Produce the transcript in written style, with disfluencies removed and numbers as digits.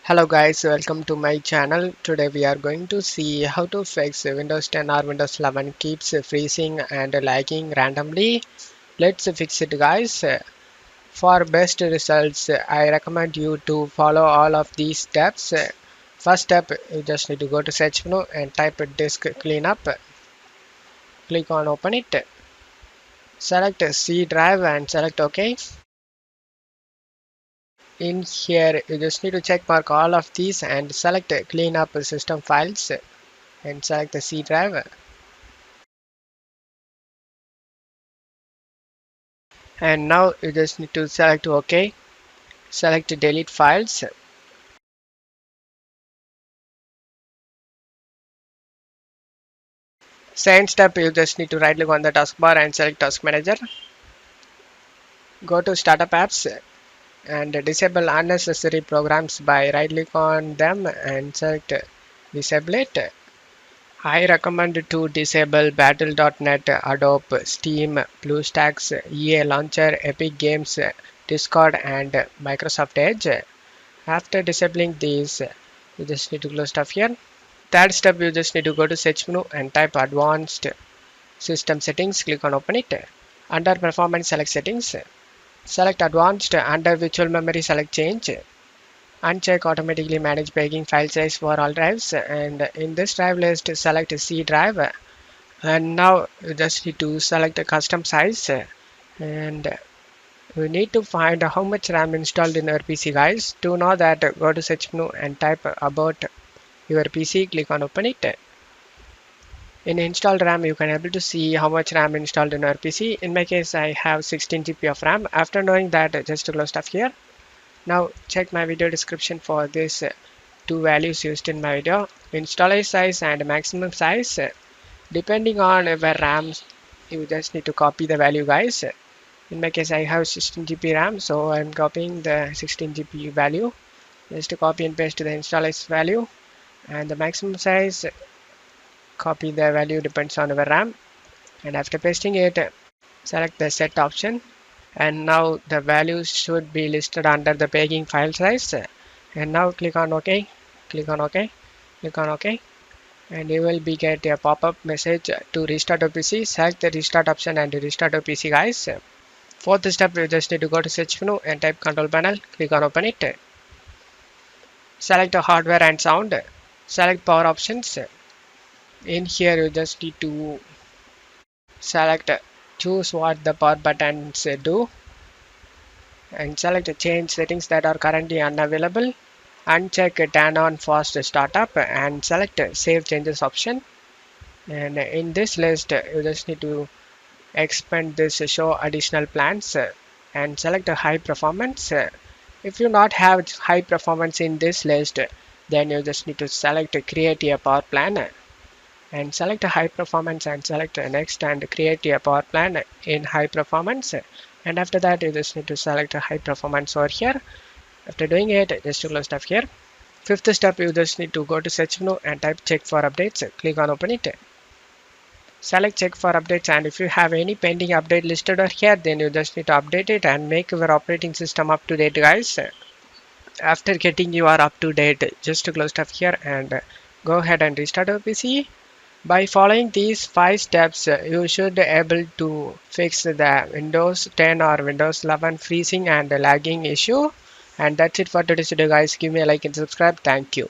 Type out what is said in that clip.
Hello guys, welcome to my channel. Today we are going to see how to fix Windows 10 or Windows 11 keeps freezing and lagging randomly. Let's fix it guys. For best results, I recommend you to follow all of these steps. First step, you just need to go to search menu and type disk cleanup. Click on open it. Select C drive and select OK. In here, you just need to check mark all of these and select clean up system files and select the C drive. And now you just need to select OK. Select delete files. Second step, you just need to right click on the taskbar and select task manager. Go to startup apps and disable unnecessary programs by right click on them and select disable it. I recommend to disable Battle.net, Adobe, Steam, BlueStacks, EA Launcher, Epic Games, Discord, and Microsoft Edge. After disabling these, you just need to close stuff here. Third step, you just need to go to search menu and type advanced system settings. Click on open it. Under performance, select settings. Select advanced. Under virtual memory, select change. Uncheck automatically manage paging file size for all drives, and in this drive list select C drive. And now you just need to select a custom size, and you need to find how much RAM installed in your PC guys. To know that, go to search menu and type about your PC. Click on open it. In installed RAM, you can able to see how much RAM installed in your PC. In my case, I have 16 GB of RAM. After knowing that, just to close stuff here. Now check my video description for this two values used in my video: installer size and maximum size. Depending on where RAM, you just need to copy the value guys. In my case, I have 16 GB RAM, so I'm copying the 16 GB value. Just to copy and paste the installer value, and the maximum size, copy the value depends on our RAM. And after pasting it, select the set option, and now the values should be listed under the paging file size. And now click on OK. Click on OK. Click on OK. And you will be get a pop-up message to restart your PC. Select the restart option and restart your PC guys. Fourth step, you just need to go to search menu and type control panel. Click on open it. Select the hardware and sound. Select power options. In here you just need to select choose what the power buttons do, and select change settings that are currently unavailable. Uncheck turn on fast startup and select save changes option. And in this list, you just need to expand this show additional plans and select a high performance. If you not have high performance in this list, then you just need to select create a power plan and select a high performance and select next and create a power plan in high performance. And after that, you just need to select a high performance over here. After doing it, just to close stuff here. Fifth step, you just need to go to search menu and type check for updates. Click on open it. Select check for updates, and if you have any pending update listed over here, then you just need to update it and make your operating system up to date guys. After getting you are up to date, just to close stuff here and go ahead and restart your PC. By following these 5 steps, you should be able to fix the Windows 10 or Windows 11 freezing and lagging issue. And that's it for today's video guys. Give me a like and subscribe. Thank you.